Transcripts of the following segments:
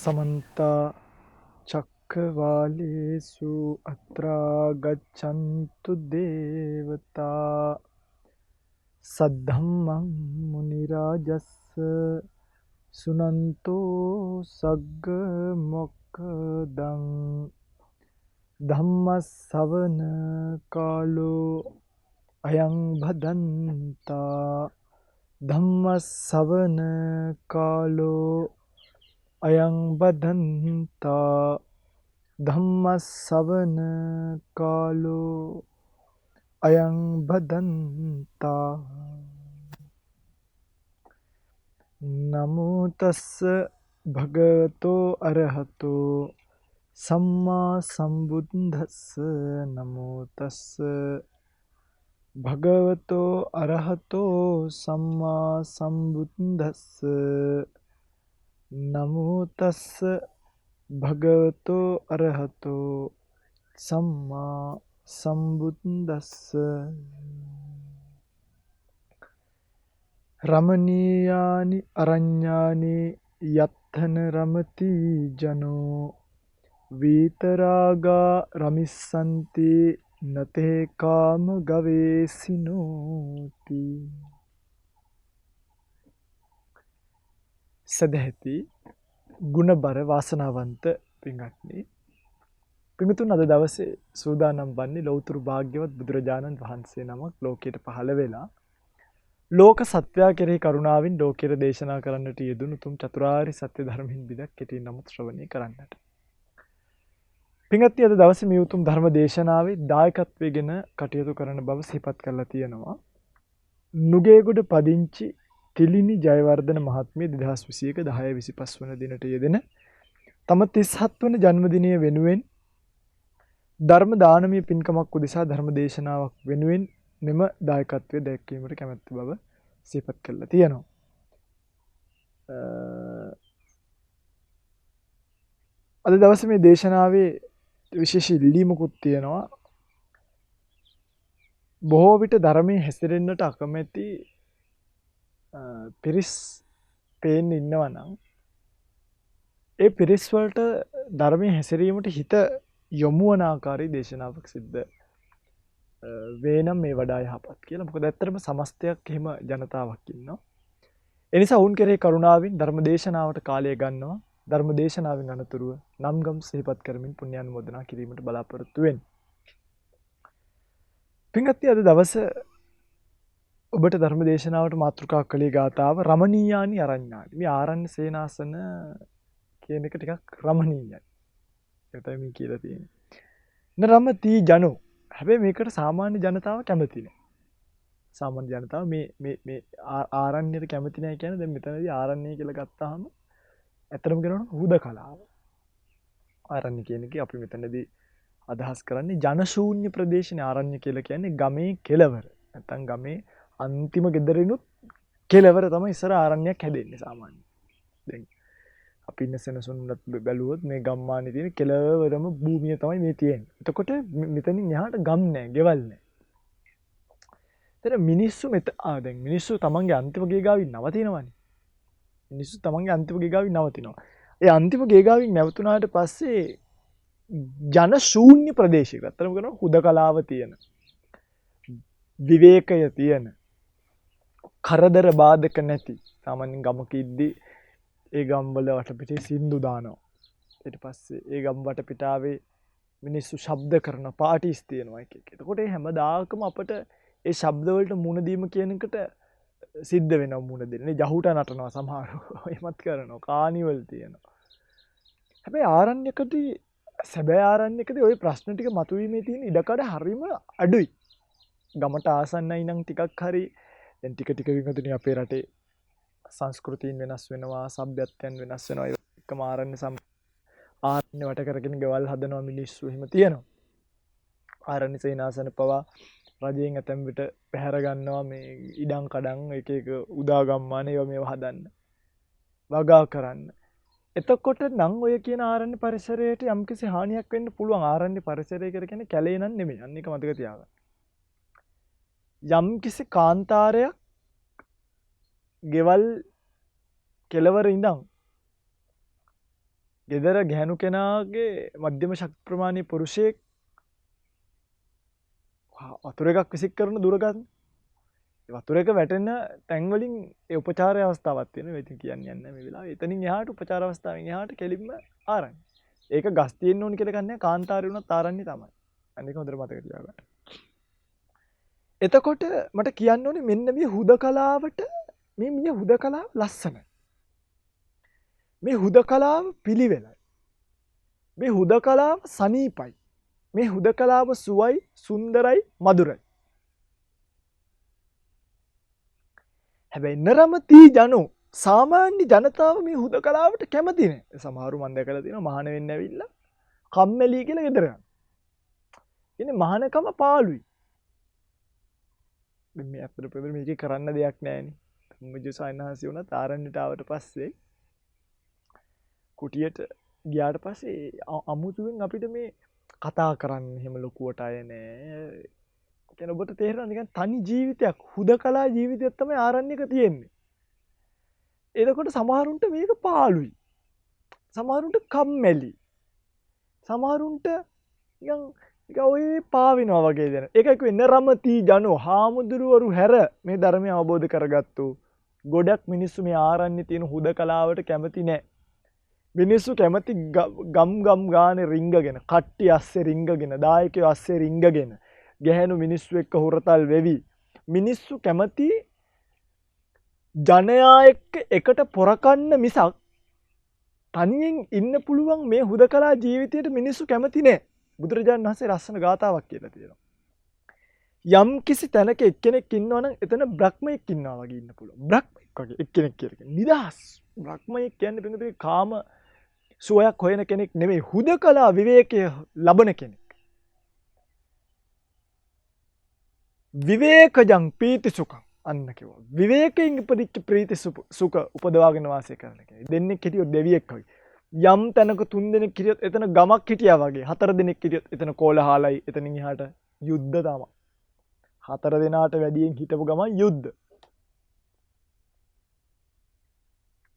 समन्ता चक्रवालेषु अत्रा गच्छन्तु देवता सद्धम्मं मुनिराजस्य सुनन्तो सग्गमोक्खदं धम्मश्रवण कालो अयं भदन्ता धम्मश्रवण कालो अयं बधन्ता धम्मश्रवण कालो अयं बधन्ता नमो तस्स भगवतो अरहतो सम्मा सम्बुद्धस्स नमो तस्स भगवतो अरहतो सम्मा सम्बुद्धस्स नमो तस्स भगवतो अरहतो सम्मा सम्बुद्धस्स रमणीयानि अरण्यानि यत्थन रमति जनो वीतरागा रमिस्सन्ति नते काम गवेसिनोति සදැහැති ගුණබර වාසනාවන්ත පින්වත්නි පින්තුන් අද දවසේ සූදානම් වන්නේ ලෞතර භාග්‍යවත් බුදුරජාණන් වහන්සේ නමක් ලෝකයට පහළ වෙලා ලෝක සත්‍යය කෙරෙහි කරුණාවෙන් ලෝකෙට දේශනා කරන්නට යෙදුණු තුම් චතුරාර්ය සත්‍ය ධර්මයෙන් බිදක් කෙටියෙන් නමුත් ශ්‍රවණය කරන්නට. පින්වත්නි අද දවසේ මේ උතුම් ධර්ම දේශනාවේ දායකත්වයෙන් කටයුතු කරන බව සිහිපත් කරලා තියෙනවා. නුගේගොඩ පදිංචි තිලිනි ජයවර්ධන මහත්මිය 2021 10/25 වන දිනට යෙදෙන තම 37 වන ජන්මදිනය වෙනුවෙන් ධර්ම දානමය පින්කමක් උදෙසා ධර්ම දේශනාවක් වෙනුවෙන් මෙම දායකත්වයේ දැක්වීමට කැමැති බව සිහිපත් කරලා තියෙනවා. අද දවසේ මේ දේශනාවේ විශේෂ ඉල්ලීමකුත් තියෙනවා. බොහෝ විට ධර්මයේ හැසිරෙන්නට අකමැති පිරිස් පේන්න ඉන්නවා නම් ඒ පිරිස් වලට ධර්මයේ හැසිරීමට හිත යොමු වන ආකාරයේ දේශනාවක් සිද්ධ වේනම් මේ වඩා යහපත් කියලා. මොකද ඇත්තටම සමස්තයක් එහෙම ජනතාවක් ඉන්නවා. ඒ නිසා වුන් කෙරේ කරුණාවෙන් ධර්ම දේශනාවට කාලය ගන්නවා. ධර්ම දේශනාවෙන් අනතුරුව නම්ගම් සිහිපත් කරමින් පුණ්‍යානුමෝදනා කිරීමට බලාපොරොත්තු වෙන්න. පින්වත්නි අද දවසේ ඔබට ධර්ම දේශනාවට මාතෘකා කළේ ගාතාව රමණීයානි අරඤ්ඤානි. මේ ආරණ්‍ය සේනාසන කියන එක ටිකක් රමණීයයි. ඒක තමයි මේ කියලා තියෙන්නේ. නරමති ජනෝ. හැබැයි මේකට සාමාන්‍ය ජනතාව කැමති නෑ. සාමාන්‍ය ජනතාව මේ ආරණ්‍යයට කැමති නෑ කියන්නේ දැන් මෙතනදී ආරණ්‍ය කියලා ගත්තාම ඇත්තටම කියනවනම් හුදකලාව. ආරණ්‍ය කියන එක අපි මෙතනදී අදහස් කරන්නේ ජනශූන්‍ය ප්‍රදේශනේ. ආරණ්‍ය කියලා කියන්නේ ගමේ කෙළවර. නැත්තම් ගමේ අන්තිම ගෙදරිනුත් කෙළවර තමයි ඉස්සර ආරණ්‍යයක් හැදෙන්නේ සාමාන්‍යයෙන්. දැන් අපි ඉන්න සෙනසුන්වත් බැලුවොත් මේ ගම්මානේ තියෙන කෙළවරම භූමිය තමයි මේ තියෙන්නේ. එතකොට මෙතනින් එහාට ගම් නැහැ, ගෙවල් නැහැ. මිනිස්සු දැන් මිනිස්සු තමන්ගේ අන්තිම ගේ ගාවින් නවතිනවනේ. මිනිස්සු තමන්ගේ අන්තිම ගේ ගාවින් නවතිනවා. ඒ අන්තිම ගේ ගාවින් නැවතුනාට පස්සේ ජන ශූන්‍ය ප්‍රදේශයක අතරම කරනවා හුදකලාව තියෙන, විවේකය තියෙන, කරදර බාධක නැති. සාමාන්‍යයෙන් ගමක ඉද්දි ඒ ගම්වල වටපිටේ සින්දු දානවා. ඊට පස්සේ ඒ ගම් වටපිටාවේ මිනිස්සු ශබ්ද කරන පාටිස් තියෙනවා එක එක. එතකොට මේ හැමදාකම අපට ඒ ශබ්ද වලට මුණ දීම කියන එකට සිද්ධ වෙනවා මුණ දෙන්න. ජහුට නටනවා සමහරව. එහෙමත් කරනවා. කානිවල් තියෙනවා. හැබැයි ආරණ්‍යකදී සැබෑ ආරණ්‍යකදී ওই ප්‍රශ්න ටික මතුවීමේ තියෙන ඉඩකඩ හරීම අඩුයි. ගමට ආසන්නයි නම් ටිකක් හරි දැන් ටික වින්දුනේ අපේ රටේ සංස්කෘතීන් වෙනස් වෙනවා, සભ્યත්වයන් වෙනස් වෙනවා. ඒකම ආරණ්‍ය වට කරගෙන ගෙවල් හදනවා මිනිස්සු එහෙම තියෙනවා. ආරණ්‍ය සේනාසන පවා රජයෙන් ඇතැම් විට පැහැර ගන්නවා මේ ඉඩම් කඩම් එක උදා ගම්මාන ඒවා මේවා හදන්න. වගා කරන්න. එතකොට නම් ඔය කියන ආරණ්‍ය පරිසරයට යම්කිසි හානියක් වෙන්න පුළුවන්. ආරණ්‍ය පරිසරය කියන්නේ කැලේ නන් නෙමෙයි. අන්න ඒක මතක තියාගන්න. යම්කිසි කාන්තාරයක් ගෙවල් කෙලවර ඉඳන් ගෙදර ගැහැණු කෙනාගේ මධ්‍යම ශක්ති ප්‍රමාණයේ පුරුෂයෙක් වතුර එකක් විසික් කරන දුරකථන වතුර එක වැටෙන තැන් වලින් ඒ උපචාර අවස්ථාවක් තියෙනවා. ඉතින් කියන්නේ නැහැ මේ වෙලාවේ. එතනින් එහාට උපචාර අවස්ථාවෙන් එහාට කෙලින්ම ආරන්නේ. ඒක ගස් තියෙන්න ඕනි කියලා ගන්න කාන්තාරේ වුණත් ආරන්නේ තමයි. අනික හොඳට මතක තියාගන්න. එතකොට මට කියන්න ඕනේ මෙන්න මේ හුදකලාවට මේ හුදකලාව ලස්සනයි. මේ හුදකලාව පිළිවෙලයි. මේ හුදකලාව සනීපයි. මේ හුදකලාව සුවයි, සුන්දරයි, මధుරයි. හැබැයි නරමතී ජනෝ සාමාන්‍ය ජනතාව මේ හුදකලාවට කැමති නැහැ. සමහරු මම දැකලා තියෙනවා මහාන වෙන්න ඇවිල්ලා කම්මැලි කියලා ගෙදර යනවා. ඉතින් මහානකම පාළුයි. මේ අපිට ප්‍රබල මේකේ කරන්න දෙයක් නැහැනේ. මුජු සයන්හන්සි වුණත් ආරණ්‍යට ආවට පස්සේ කුටියට ගියාට පස්සේ අමුතුවෙන් අපිට මේ කතා කරන්න එහෙම ලොකුවට අය නෑ. කියන ඔබට තේරෙනවා නිකන් තනි ජීවිතයක් හුදකලා ජීවිතයක් තමයි ආරණ්‍යක තියෙන්නේ. එතකොට සමහරුන්ට මේක පාළුයි. සමහරුන්ට කම්මැලි. සමහරුන්ට නිකන් ඔය පාවිනවා වගේ දෙන. ඒකයි කිව්වේ නරමති ජනෝ හාමුදුරුවරු හැර මේ ධර්මය අවබෝධ කරගත්තු ගොඩක් මිනිස්සු මේ ආරණ්‍ය තියෙන හුදකලාවට කැමති නෑ. මිනිස්සු කැමති ගම් ගානේ රිංගගෙන, කට්ටි අස්සේ රිංගගෙන, දායකයෝ අස්සේ රිංගගෙන, ගැහැණු මිනිස්සු එක්ක හුරතල් වෙවි. මිනිස්සු කැමති ජනයා එක්ක එකට පොරකන්න මිසක් තනියෙන් ඉන්න පුළුවන් මේ හුදකලා ජීවිතයට මිනිස්සු කැමති නෑ. බුදුරජාණන් වහන්සේ ලස්සන ගාථාවක් කියලා තියෙනවා. යම් කිසි තැනක එක්කෙනෙක් ඉන්නවා නම් එතන බ්‍රහ්මයෙක් ඉන්නවා වගේ ඉන්න පුළුවන්. බ්‍රහ්මෙක් වගේ එක්කෙනෙක් කියලා. නිදහස්. බ්‍රහ්මයෙක් කියන්නේ පිටුපේ කාම සුවයක් හොයන කෙනෙක් නෙමෙයි. හුදකලා විවේකයේ ලබන කෙනෙක්. විවේකජං පීති සුඛං අන්න කිව්වා. විවේකයෙන් ඉපදිච්ච ප්‍රීති සුඛ උපදවාගෙන වාසය කරන කෙනෙක්. දෙන්නෙක් හිටියොත් දෙවියෙක් වගේ. යම් තැනක තුන් දෙනෙක් හිටියොත් එතන ගමක් හිටියා වගේ. හතර දෙනෙක් හිටියොත් එතන කෝලහලයි. එතනින් එහාට යුද්ධ තමයි. හතර දෙනාට වැඩියෙන් හිටපු ගමන් යුද්ධ.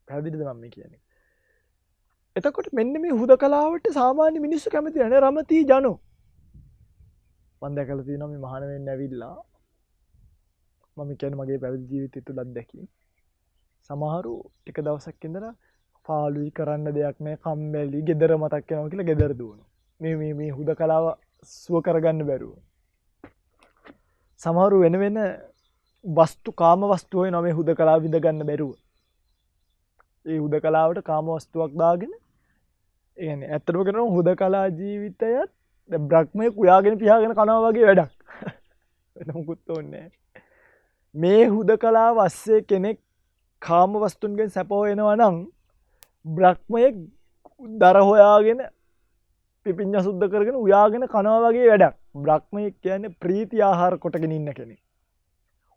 පැහැදිලිද මම කියන්නේ? එතකොට මෙන්න මේ හුදකලාවට සාමාන්‍ය මිනිස්සු කැමති නැහැ. රමතී ජනෝ. මම දැකලා තියෙනවා මේ මහාන වෙන්න ඇවිල්ලා මම කියන්නේ මගේ පැවිදි ජීවිතය තුල අත්දැකීම්. සමහරු ටික දවසක් ඉඳලා පාළුයි කරන්න දෙයක් නැහැ, කම්මැලි, gedara මතක් වෙනවා කියලා gedara දුවනවා. මේ හුදකලාව සුව කරගන්න බැරුව. සමහරු වෙන වස්තු කාම වස්තු හොයනවා මේ හුදකලාව විඳ ගන්න බැරුව. ඒ හුදකලාවට කාම වස්තුවක් දාගෙන ඒ කියන්නේ ඇත්තටම කියනවා හුදකලා ජීවිතයත් බ්‍රහ්මයේ කුයාගෙන පියාගෙන කනවා වගේ වැඩක්. වෙන මොකුත් ඕනේ නැහැ. මේ හුදකලාව අස්සේ කෙනෙක් කාම වස්තුන්ගෙන් සැප හොයනවා නම් බ්‍රහ්මයේ දර හොයාගෙන පිපිඤ්ඤා සුද්ධ කරගෙන උයාගෙන කනවා වගේ වැඩක්. බ්‍රහ්මයේ කියන්නේ ප්‍රීති ආහාර කොටගෙන ඉන්න කෙනෙක්.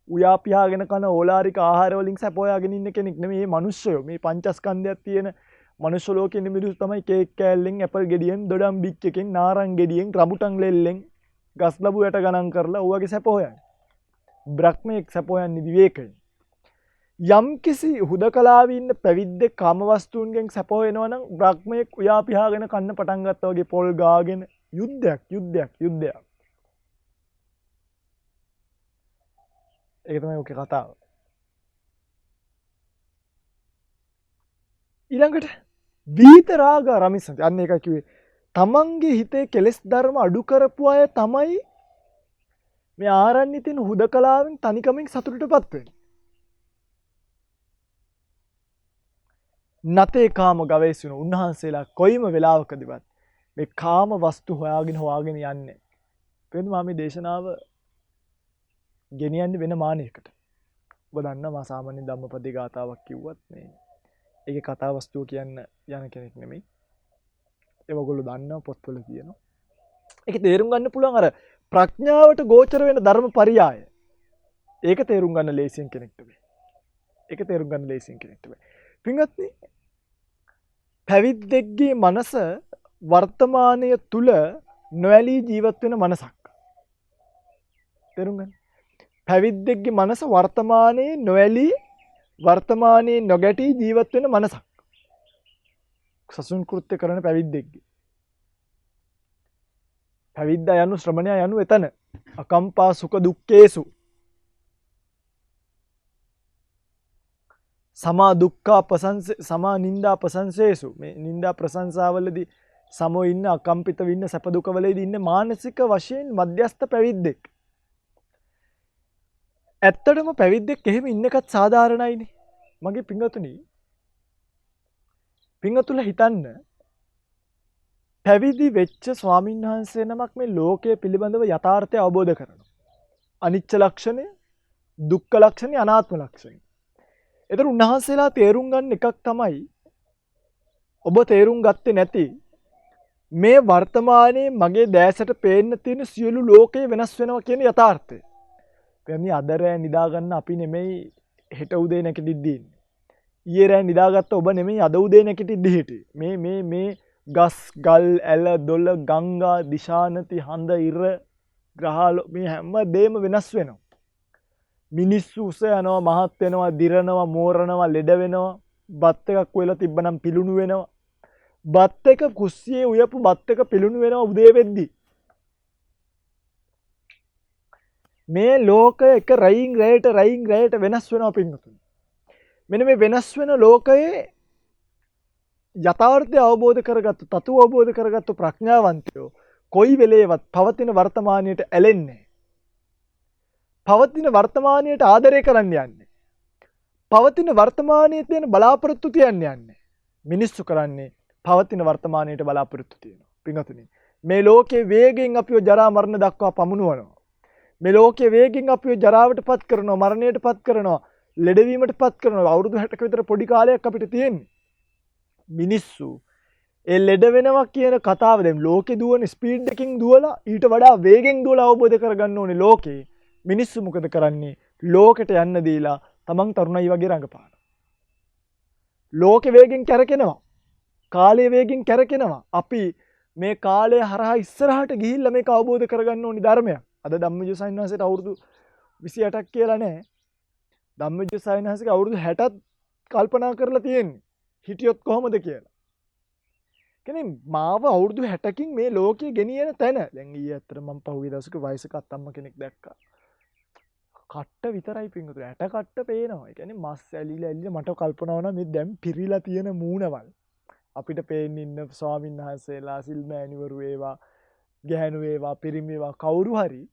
උයා පියාගෙන කන ඕලාරික ආහාර වලින් සැප හොයාගෙන ඉන්න කෙනෙක් නෙමෙයි මේ මිනිස්සයෝ. මේ පංචස්කන්ධයක් තියෙන මනුෂ්‍ය ලෝකේ ඉන්න මිනිස්සු තමයි කේක් කෑල්ලෙන්, ඇපල් ගෙඩියෙන්, දොඩම් බිච්චකින්, නාරං ගෙඩියෙන්, රඹුටන් ලෙල්ලෙන්, ගස් ලැබු යට ගණන් කරලා ඌවගේ සැප හොයන්නේ. බ්‍රහ්මයේ සැප හොයන්නේ විවේකයෙන්. යම් කිසි හුදකලාවේ ඉන්න පැවිද්දෙක් කාම වස්තුන්ගෙන් සැප හොයනවා නම් බ්‍රහ්මයේ උයා පියාගෙන කන්න පටන් ගත්තා වගේ පොල් ගාගෙන යුද්ධයක්. ඒක තමයි ඔකේ කතාව. ඊළඟට වීත රාග රමිසන්ති. අන්න ඒකයි කිව්වේ. තමන්ගේ හිතේ කෙලෙස් ධර්ම අඩු කරපු අය තමයි මේ ආරණ්‍ය තියෙන හුදකලාවෙන් තනිකමින් සතුටටපත් වෙන්නේ. නතේ කාම ගවේෂණ උන්වහන්සේලා කොයිම වෙලාවකදීවත් මේ කාම වස්තු හොයාගෙන යන්නේ. එහෙනම් මම මේ දේශනාව ගෙනියන්නේ වෙන මානෙකට. ඔබ දන්නවා මා සාමාන්‍ය ධම්මපදේ ගාතාවක් කිව්වත් මේ ඒකේ කතා වස්තුව කියන්න යන කෙනෙක් නෙමෙයි. ඒක ඔයගොල්ලෝ දන්නවා පොත්වල තියෙනවා. ඒක තේරුම් ගන්න පුළුවන් අර ප්‍රඥාවට ගෝචර වෙන ධර්ම පරියාය. ඒක තේරුම් ගන්න ලේසියෙන් කෙනෙක්ට බෑ. පින්වත්නි පැවිද්දෙක්ගේ මනස වර්තමානයේ තුල නොඇලී ජීවත් වෙන මනසක්. තේරුම් ගන්න. පැවිද්දෙක්ගේ මනස වර්තමානයේ නොඇලී වර්තමානයේ නොගැටී ජීවත් වෙන මනසක්. සසුන් කෘත්‍ය කරන පැවිද්දෙක්ගේ. පැවිද්දා යනු ශ්‍රමණයා යනු එතන. අකම්පා සුඛ දුක්ඛේසු. සමා දුක්ඛා සමා නින්දා ප්‍රසංසේසු. මේ නින්දා ප්‍රශංසාවලදී සමෝ ඉන්න අකම්පිත වෙන්න සැප දුක වලදී ඉන්න මානසික වශයෙන් මධ්‍යස්ථ පැවිද්දෙක්. ඇත්තටම පැවිද්දෙක් එහෙම ඉන්න එකත් සාධාරණයිනේ. මගේ පිංගතුලා හිතන්න පැවිදි වෙච්ච ස්වාමීන් වහන්සේ නමක් මේ ලෝකයේ පිළිබඳව යථාර්ථය අවබෝධ කරනවා. අනිච්ච ලක්ෂණය, දුක්ඛ ලක්ෂණය, අනාත්ම ලක්ෂණය. ඒතර උන්වහන්සේලා තේරුම් ගන්න එකක් තමයි ඔබ තේරුම් ගත්තේ නැති මේ වර්තමානයේ මගේ දැසට පේන්න තියෙන සියලු ලෝකය වෙනස් වෙනවා කියන යථාර්ථය. එන්නේ අද රෑ නිදා ගන්න අපි නෙමෙයි හෙට උදේ නැගිටිද්දී ඉන්නේ. ඊයේ රෑ නිදාගත්ත ඔබ නෙමෙයි අද උදේ නැගිටිද්දී හිටියේ. මේ ගස් ගල් ඇල දොළ ගංගා දිශානති හඳ ඉර ග්‍රහල මේ හැම දෙයක්ම වෙනස් වෙනවා. මිනිස්සු උස යනවා මහත් වෙනවා දිරනවා මෝරනවා ලෙඩ වෙනවා බත් එකක් වෙලා තිබ්බනම් පිලුණු වෙනවා. බත් එක කුස්සියේ උයපු බත් එක පිලුණු වෙනවා උදේ වෙද්දි. මේ ලෝකය එක රයින් රැයට වෙනස් වෙනවා පින්වතුනි. මෙන්න මේ වෙනස් වෙන ලෝකයේ යථාර්ථය අවබෝධ කරගත්තු තතුව අවබෝධ කරගත්තු ප්‍රඥාවන්තයෝ කොයි වෙලේවත් පවතින වර්තමානයට ඇලෙන්නේ. පවතින වර්තමානයට ආදරය කරන්න යන්නේ. පවතින වර්තමානයේ තියෙන බලාපොරොත්තු තියන්න යන්නේ. මිනිස්සු කරන්නේ පවතින වර්තමානයට බලාපොරොත්තු තියෙනවා. පින්වතුනි මේ ලෝකයේ වේගෙන් අපිව ජරා මරණ දක්වා පමුණුවනවා. මේ ලෝකයේ වේගෙන් අපිව ජරාවටපත් කරනවා මරණයටපත් කරනවා ලෙඩවීමටපත් කරනවා. අවුරුදු 60ක විතර පොඩි කාලයක් අපිට තියෙන්නේ. මිනිස්සු ඒ ලෙඩ වෙනවා කියන කතාව දැන් ලෝකේ දුවන ස්පීඩ් එකකින් දුවලා ඊට වඩා වේගෙන් දුවලා අවබෝධ කරගන්න ඕනේ ලෝකේ. මිනිස්සු මොකද කරන්නේ? ලෝකෙට යන්න දීලා තමන් තරුණයි වගේ රඟපානවා. ලෝකෙ වේගෙන් කැරකෙනවා. කාලය වේගෙන් කැරකෙනවා. අපි මේ කාලය හරහා ඉස්සරහට ගිහිල්ලා මේක අවබෝධ කරගන්න ඕනි ධර්මයක්. අද ධම්මජීව සයන්හන්සේට අවුරුදු 28ක් කියලා නැහැ. ධම්මජීව සයන්හන්සේගේ අවුරුදු 60ක් කල්පනා කරලා තියෙන්නේ. හිටියොත් කොහොමද කියලා. කියන්නේ මාව අවුරුදු 60කින් මේ ලෝකෙ ගෙනියන තැන. දැන් ඊයේ අතර මම පහුගිය දවසක වයසක අත්තම්ම කෙනෙක් දැක්කා. කට්ට විතරයි පිංගුතුනේ. ඇට කට්ට පේනවා. ඒ කියන්නේ මස් ඇලිලා මට කල්පනා වුණා මේ දැන් පිරීලා තියෙන මූණවල්. අපිට පේන්න ඉන්න ස්වාමීන් වහන්සේලා සිල්මෑණිවරු වේවා, ගැහැණු වේවා, පිරිමි වේවා කවුරු හරි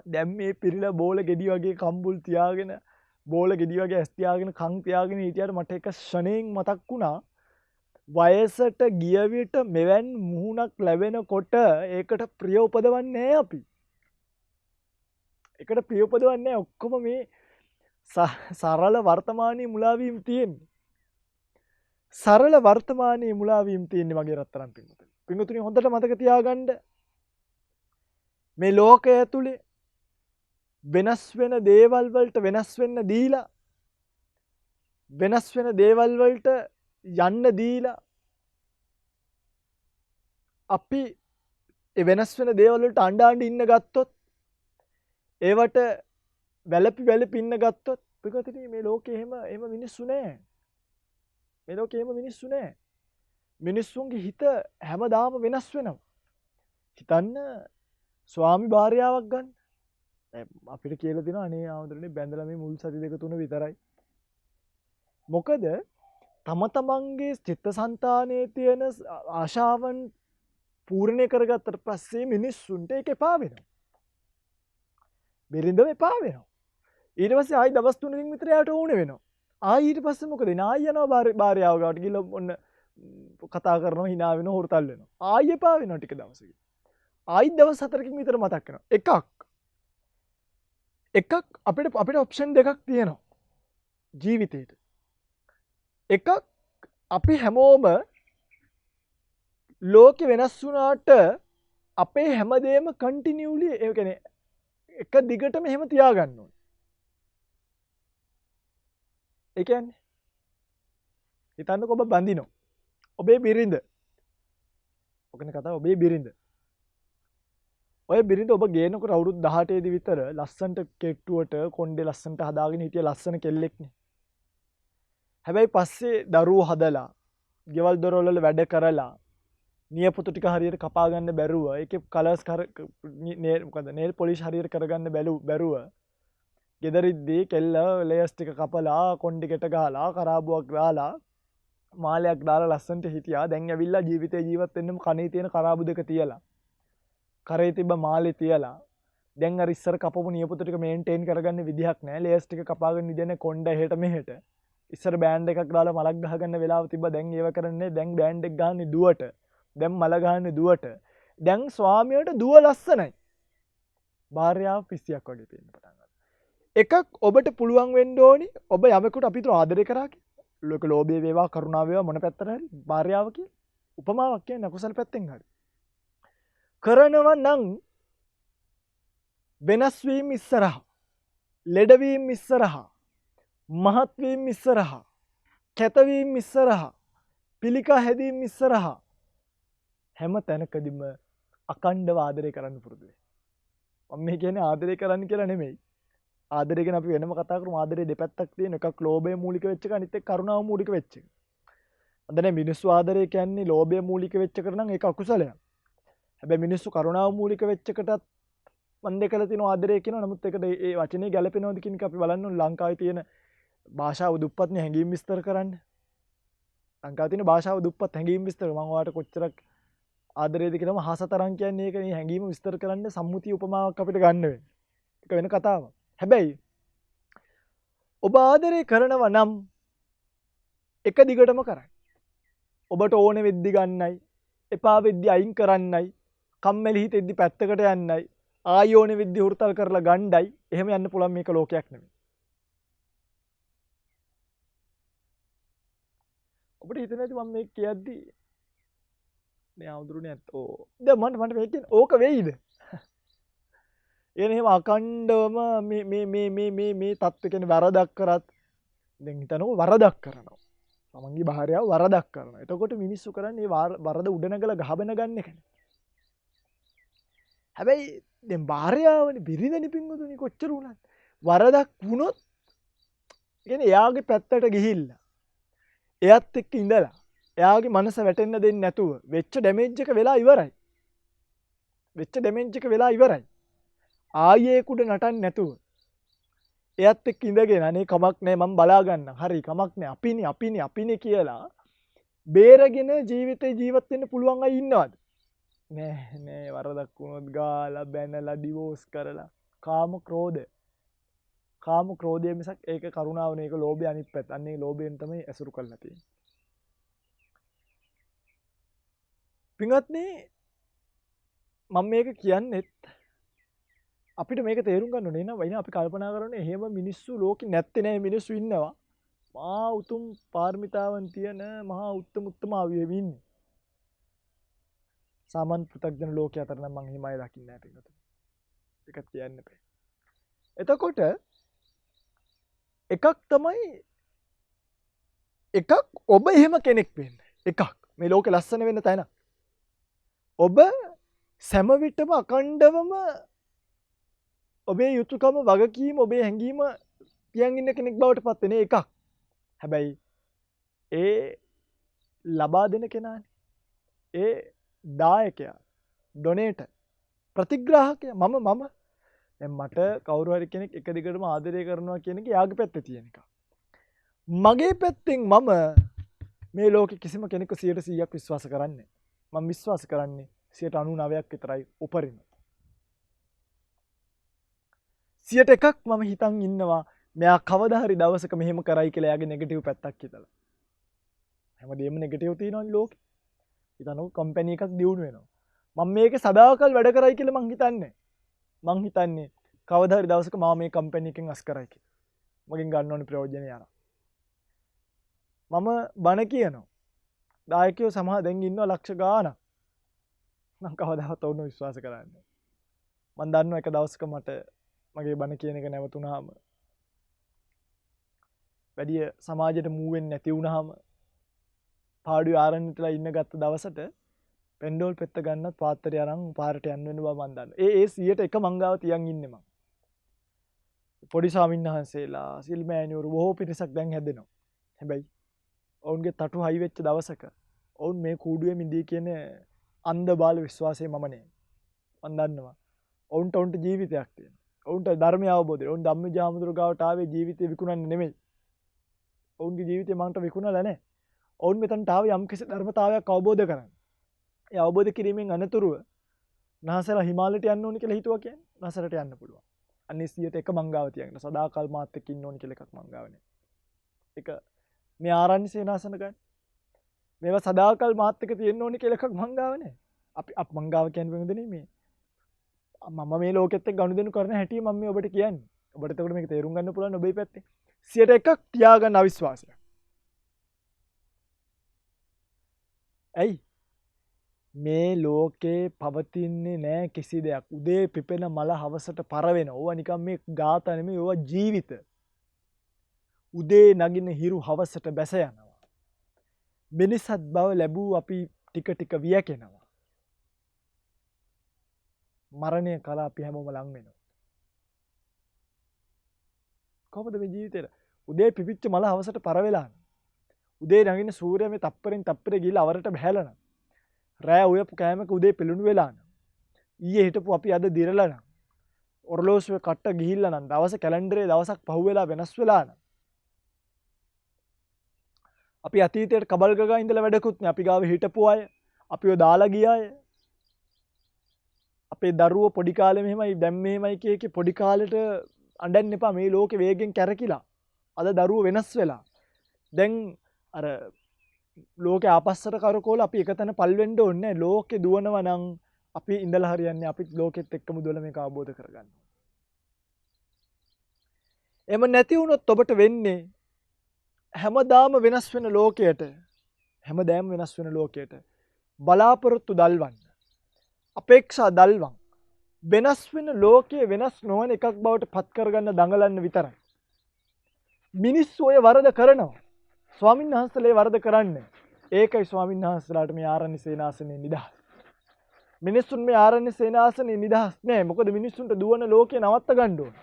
දැන් මේ පිරීලා බෝල ගෙඩි වගේ කම්බුල් තියාගෙන බෝල ගෙඩි වගේ ඇස් තියාගෙන කන් තියාගෙන හිටියට මට එක ෂණයෙන් මතක් වුණා වයසට ගිය විට මෙවන් මුහුණක් ලැබෙනකොට ඒකට ප්‍රිය උපදවන්නේ නැහැ අපි. ඒකට ප්‍රිය උපදවන්නේ නැහැ. ඔක්කොම මේ සරල වර්තමානයේ මුලාවීම් තියෙන්නේ. සරල වර්තමානයේ මුලාවීම් තියෙන්නේ මගේ රත්තරන් පින්වතුනි. පින්වතුනි හොඳට මතක තියාගන්න මේ ලෝකය ඇතුලේ වෙනස් වෙන දේවල් වලට වෙනස් වෙන්න දීලා වෙනස් වෙන දේවල් වලට යන්න දීලා අපි ඒ වෙනස් වෙන දේවල් වලට අඬ ඉන්න ගත්තොත් ඒවට වැළපි ඉන්න ගත්තොත් පිටුපිට මේ ලෝකේ එහෙම මිනිස්සු නැහැ. මේ ලෝකේ එහෙම මිනිස්සු නැහැ. මිනිස්සුන්ගේ හිත හැමදාම වෙනස් වෙනවා. හිතන්න ස්වාමි භාර්යාවක් ගන්න. අපිට කියලා දෙනවා අනේ ආවුදරනේ බැඳලා මේ මුල් සති දෙක තුන විතරයි. මොකද තම තමන්ගේ චිත්තසංතානයේ තියෙන ආශාවන් පූර්ණේ කරගත්තට පස්සේ මිනිස්සුන්ට ඒක එපා වෙනවා. බෙරිඳව එපා වෙනවා. ඊට පස්සේ ආයි දවස් 3කින් විතර යාට ඕනේ වෙනවා. ආයි ඊට පස්සේ මොකද වෙන්නේ? ආයි යනවා භාර්යාව ගාවට ගිහලා ඔන්න කතා කරනවා hina වෙනවා හොරතල් වෙනවා. ආයි එපා වෙනවා ටික දවසකින්. ආයි දවස් 4කින් විතර මතක් වෙනවා. එකක් අපිට ඔප්ෂන් දෙකක් තියෙනවා ජීවිතේට. එකක් අපි හැමෝම ලෝකෙ වෙනස් වුණාට අපේ හැමදේම කන්ටිනියුලි ඒ කියන්නේ එක දිගටම එහෙම තියාගන්න ඕනේ. ඒ කියන්නේ හිතන්නකො ඔබ බඳිනවා. ඔබේ බිරිඳ. ඔකනේ කතාව ඔබේ බිරිඳ. ඔය බිරිඳ ඔබ ගේනකොට අවුරුදු 18 දී විතර ලස්සන්ට කෙට්ටුවට කොණ්ඩේ ලස්සන්ට හදාගෙන හිටිය ලස්සන කෙල්ලෙක්නේ. හැබැයි පස්සේ දරුවෝ හදලා ගෙවල් දොරවල වැඩ කරලා නියපොතු ටික හරියට කපා ගන්න බැරුව ඒකේ කලර්ස් මොකද නේල් පොලිෂ් හරියට කරගන්න බැරුව ගෙදරිද්දී කෙල්ල ලේයර්ස් ටික කපලා කොණ්ඩි ගෙට ගහලා කරාබුවක් දාලා මාලයක් දාලා ලස්සනට හිටියා. දැන් ඇවිල්ලා ජීවිතේ ජීවත් වෙන්නම කනේ තියෙන කරාබු දෙක තියලා කරේ තිබ්බ මාලේ තියලා දැන් අර ඉස්සර කපපු නියපොතු ටික මේන්ටේන් කරගන්න විදිහක් නැහැ. ලේයර්ස් ටික කපාගෙන ඉඳගෙන කොණ්ඩ එහෙට මෙහෙට ඉස්සර බෑන්ඩ් එකක් දාලා මලක් ගහගන්න වෙලාව තිබ්බා. දැන් ඒව කරන්නේ දැන් බෑන්ඩ් එක ගහන්නේ දුවට. දැන් මල ගහන්නේ දුවට. දැන් ස්වාමියාට දුව ලස්සනයි. භාර්යාව පිස්සියක් වගේ පේන්න පටන් ගන්නවා. එකක් ඔබට පුළුවන් වෙන්න ඕනි ඔබ යමෙකුට අපිට ආදරය කරා කියලා. ලෝක ලෝභය වේවා කරුණාව වේවා මොන පැත්තට හරි භාර්යාව කියලා උපමාවක් කියන්නේ අකුසල පැත්තෙන් හරි. කරනවා නම් වෙනස් වීම ඉස්සරහා ලෙඩවීම ඉස්සරහා මහත් වීම ඉස්සරහා කැතවීම ඉස්සරහා පිළිකා හැදීම ඉස්සරහා හැම තැනකදීම අකණ්ඩව ආදරය කරන්න පුරුදු වෙන්න. මම මේ කියන්නේ ආදරය කරන්න කියලා නෙමෙයි. ආදරය ගැන අපි වෙනම කතා කරමු. ආදරේ දෙපැත්තක් තියෙන එකක් ලෝභය මූලික වෙච්ච එක අනිත් එක කරුණාව මූලික වෙච්ච එක. අදනේ මිනිස්සු ආදරය කියන්නේ ලෝභය මූලික වෙච්ච එකට නම් ඒක අකුසලයක්. හැබැයි මිනිස්සු කරුණාව මූලික වෙච්ච එකටත් මන් දෙකලා තියෙන ආදරය කියනවා. නමුත් ඒකට ඒ වචනේ ගැලපෙනවද කියන එක අපි බලන්න ඕන. ලංකාවේ තියෙන භාෂාව දුප්පත්නේ හැංගීම් විස්තර කරන්න. ලංකාවේ තියෙන භාෂාව දුප්පත් හැංගීම් විස්තර මම ඔයාලට කොච්චරක් ආදරේද කියලාම හසතරන් කියන්නේ ඒක නේ හැංගීම විස්තර කරන්න සම්මුතිය උපමාවක් අපිට ගන්න වෙන්නේ. ඒක වෙන කතාවක්. හැබැයි ඔබ ආදරය කරනවා නම් එක දිගටම කරන්න. ඔබට ඕන වෙද්දි ගන්නයි, එපා වෙද්දි අයින් කරන්නයි, කම්මැලි හිතෙද්දි පැත්තකට යන්නයි, ආයි ඕන වෙද්දි හුරතල් කරලා ගණ්ඩයි. එහෙම යන්න පුළුවන් මේක ලෝකයක් නෙමෙයි. ඔබට හිතෙන්නේ නැති මම මේක කියද්දි මේ ආවුදුරුනේ ඇත්තෝ. දැන් මට මේක කියන්නේ ඕක වෙයිද? එහෙම අකණ්ඩවම මේ තත්ත්ව කියන්නේ වරදක් කරත් දැන් හිතනකො වරදක් කරනවා. තමන්ගේ භාර්යාව වරදක් කරනවා. එතකොට මිනිස්සු කරන්නේ වරද උඩ නැගලා ගහබැන ගන්න එකනේ. හැබැයි දැන් භාර්යාවනේ බිරිඳනේ පින්වතුනි කොච්චර වුණත් වරදක් වුණොත් කියන්නේ එයාගේ පැත්තට ගිහිල්ලා එයත් එක්ක ඉඳලා එයාගේ මනස වැටෙන්න දෙන්නේ නැතුව වෙච්ච ඩැමේජ් එක වෙලා ඉවරයි. වෙච්ච ඩැමේජ් එක වෙලා ඉවරයි. ආයේ කුඩ නටන්න නැතුව එයත් එක්ක ඉඳගෙන අනේ කමක් නැහැ මම බලා ගන්න. හරි කමක් නැහැ අපිනේ කියලා බේරගෙන ජීවිතේ ජීවත් වෙන්න පුළුවන් අය ඉන්නවද? නෑ වරදක් වුණොත් ගාලා බැනලා ඩිවෝස් කරලා කාම ක්‍රෝධය මිසක් ඒක කරුණාව නෙක ලෝභය අනිත් පැත්ත. අන්නේ ලෝභයෙන් තමයි ඇසුරු කරලා තියෙන්නේ. පින්වත්නි මම මේක කියන්නෙත් අපිට මේක තේරුම් ගන්න ඕනේ නේද? අපි කල්පනා කරන්නේ එහෙම මිනිස්සු ලෝකෙ නැත්තේ නෑ මිනිස්සු ඉන්නවා. මහා උතුම් පාරමිතාවන් තියෙන මහා උත්තම ආවියෙ ඉන්නේ. සාමාන්‍ය පෘථග්ජන ලෝකයේ අතර නම් මම හිමයි දකින්නේ නැහැ පිටුතුනි. ඒකත් කියන්න බෑ. එතකොට එකක් ඔබ එහෙම කෙනෙක් වෙන්න. එකක් මේ ලෝකේ ලස්සන වෙන්න තැන. ඔබ සෑම විටම අකණ්ඩවම ඔබේ යුතුයකම වගකීම ඔබේ හැඟීම තියන් ඉන්න කෙනෙක් බවට පත් වෙන එකක්. හැබැයි ඒ ලබා දෙන කෙනානේ. ඒ දායකයා, ඩොනේටර්, ප්‍රතිග්‍රාහකයා මම දැන් මට කවුරු හරි කෙනෙක් එක දිගටම ආදරය කරනවා කියන එක යාගේ පැත්තේ තියෙන එක. මගේ පැත්තෙන් මම මේ ලෝකෙ කිසිම කෙනෙක්ව 100% විශ්වාස කරන්නේ නැහැ. මම විශ්වාස කරන්නේ 99% විතරයි උපරිම. 100%ක් මම හිතන් ඉන්නවා මෙයා කවදා හරි දවසක මෙහෙම කරයි කියලා එයාගේ නෙගටිව් පැත්තක් හිතලා. හැමදේම නෙගටිව් තියෙනවනේ ලෝකෙ. හිතනකො කම්පැනි එකක් දියුණු වෙනවා. මම මේකේ සදාකල් වැඩ කරයි කියලා මං හිතන්නේ. මං හිතන්නේ කවදා හරි දවසක මම මේ කම්පැනි එකෙන් අස් කරයි කියලා. මගෙන් ගන්න ඕනේ ප්‍රයෝජනය යනවා. මම බණ කියනවා. දායකයෝ සමහර දැන් ඉන්නවා ලක්ෂ ගාණක්. මං කවදාවත් ඔවුන්ව විශ්වාස කරන්නේ නැහැ. මං දන්නවා එක දවසක මට මගේ බණ කියන එක නැවතුණාම වැඩි සමාජයට මූව් වෙන්නේ නැති වුණාම පාඩුවේ ආරණ්‍යයටලා ඉන්න ගත්ත දවසට පෙන්ඩෝල් පෙත්ත ගන්නත් පාත්තරය අරන් පාරට යන්න වෙන බව මන් දන්නවා. ඒ 100% මං ගාව තියන් ඉන්නේ මං. පොඩි ස්වාමීන් වහන්සේලා සිල් මෑණිවරු බොහෝ පිරිසක් දැන් හැදෙනවා. හැබැයි ඔවුන්ගේ තටු හයි වෙච්ච දවසක ඔවුන් මේ කූඩුවේ මිදී කියන අන්ධ බාල විශ්වාසය මම නේ. මම දන්නවා. ඔවුන්ට ජීවිතයක් තියෙනවා. ඔවුන්ට ධර්මය අවබෝධය. ඔවුන් ධම්මජාමතුරු ගාවට ආවේ ජීවිතය විකුණන්නේ නෙමෙයි. ඔවුන්ගේ ජීවිතය මන්ට විකුණලා නැහැ. ඔවුන් මෙතනට ආවේ යම්කිසි ධර්මතාවයක් අවබෝධ කරගන්න. ඒ අවබෝධ කිරීමෙන් අනතුරුව නහසලා හිමාලයට යන්න ඕනි කියලා හිතුවා කියන්නේ. නහසලට යන්න පුළුවන්. අන්නේ 101 මංගාව තියන්න සදාකල් මාත් එක්ක ඉන්න ඕනි කියලා එකක් මංගාව නැහැ. ඒක මේ ආරණ්‍ය සේනාසන ගන්න. මේවා සදාකල් මාත් එක්ක තියෙන්න ඕනි කියලා එකක් මංගාව නැහැ. අපි මංගාව කියන්නේ වෙනද නෙමෙයි. මම මේ ලෝකෙත් එක්ක ගනුදෙනු කරන හැටි මම මේ ඔබට කියන්නේ. ඔබට එතකොට මේක තේරුම් ගන්න පුළුවන් ඔබේ පැත්තෙන්. 101ක් තියාගන්න අවිශ්වාසය. ඇයි? මේ ලෝකේ පවතින්නේ නෑ කිසි දෙයක්. උදේ පිපෙන මල හවසට පර වෙන. ඕවා නිකන් මේ ගාථා නෙමෙයි ඕවා ජීවිත. උදේ නගින හිරු හවසට බැස යනවා. මිනිසත් බව ලැබූ අපි ටික ටික වියකෙනවා. මරණය කලා අපි හැමෝම ලං වෙනවා. කොහොමද මේ ජීවිතේට? උදේ පිපිච්ච මල හවසට පර වෙලා. උදේ නගින සූර්යයා මේ තප්පරෙන් තප්පරේ ගිහලා අවරට බහැලා. රෑ උයපු කෑමක උදේ පිළුණු වෙලා. ඊයේ හිටපු අපි අද දිරලා නම්. ඔරලෝසුවේ කට්ට ගිහිල්ලා නම් දවස කැලෙන්ඩරේ දවසක් පහු වෙලා වෙනස් වෙලා නම්. අපි අතීතයට කබල් ගගා ඉඳලා වැඩකුත් නෑ. අපි ගාව හිටපු අය, අපිව දාලා ගිය අය. අපේ දරුවෝ පොඩි කාලේ මෙහෙමයි දැන් මෙහෙමයි කිය පොඩි කාලෙට අඬන්න එපා මේ ලෝකේ වේගෙන් කැරකිලා. අද දරුවෝ වෙනස් වෙලා. දැන් අර ලෝකේ ආපස්සට කරකෝල අපි එකතැන පල් වෙන්න ඕනේ නෑ. ලෝකේ දුවනවා නම් අපි ඉඳලා හරියන්නේ අපි ලෝකෙත් එක්කම දුවලා මේක අවබෝධ කරගන්න. එම නැති වුණොත් ඔබට වෙන්නේ හැමදාම වෙනස් වෙන ලෝකයට හැමදාම වෙනස් වෙන ලෝකයට බලාපොරොත්තු දල්වන්න. අපේක්ෂා දල්වන්. වෙනස් වෙන ලෝකයේ වෙනස් නොවන එකක් බවට පත් කරගන්න දඟලන්න විතරයි. මිනිස්සු ඔය වරද කරනවා. ස්වාමීන් වහන්සේලා වරද කරන්නේ. ඒකයි ස්වාමීන් වහන්සේලාට මේ ආරණ්‍ය සේනාසනේ නිදහස්. මිනිස්සුන් මේ ආරණ්‍ය සේනාසනේ නිදහස් නෑ. මොකද මිනිස්සුන්ට දුවන ලෝකේ නවත්ත ගන්න ඕන.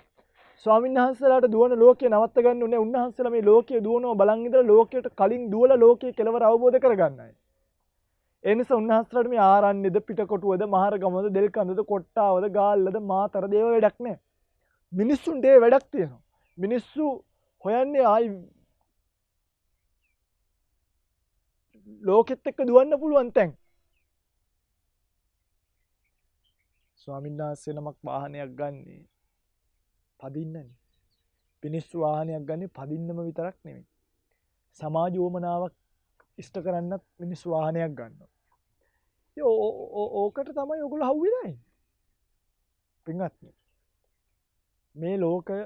ස්වාමීන් වහන්සේලාට දුවන ලෝකේ නවත්ත ගන්න ඕනේ. උන්වහන්සේලා මේ ලෝකයේ දුවනවා බලන් ඉඳලා ලෝකයට කලින් දුවලා ලෝකයේ කෙලවර අවබෝධ කරගන්නයි. ඒ නිසා උන්වහන්සේලාට මේ ආරණ්‍යද පිටකොටුවද මහරගමද දෙල්කඳද කොට්ටාවද ගාල්ලද මාතර දේව වැඩක් නෑ. මිනිස්සුන්ට ඒ වැඩක් තියෙනවා. මිනිස්සු හොයන්නේ ආයි ලෝකෙත් එක්ක දුවන්න පුළුවන් තැන්. ස්වාමීන් වහන්සේ නමක් වාහනයක් ගන්නේ පදින්නනේ. මිනිස්සු වාහනයක් ගන්නේ පදින්නම විතරක් නෙමෙයි. සමාජ වමනාවක් ඉෂ්ට කරන්නත් මිනිස්සු වාහනයක් ගන්නවා. ඕකට තමයි ඔයගොල්ලෝ හවු වෙන්නේ. පින්වත්නි. මේ ලෝකය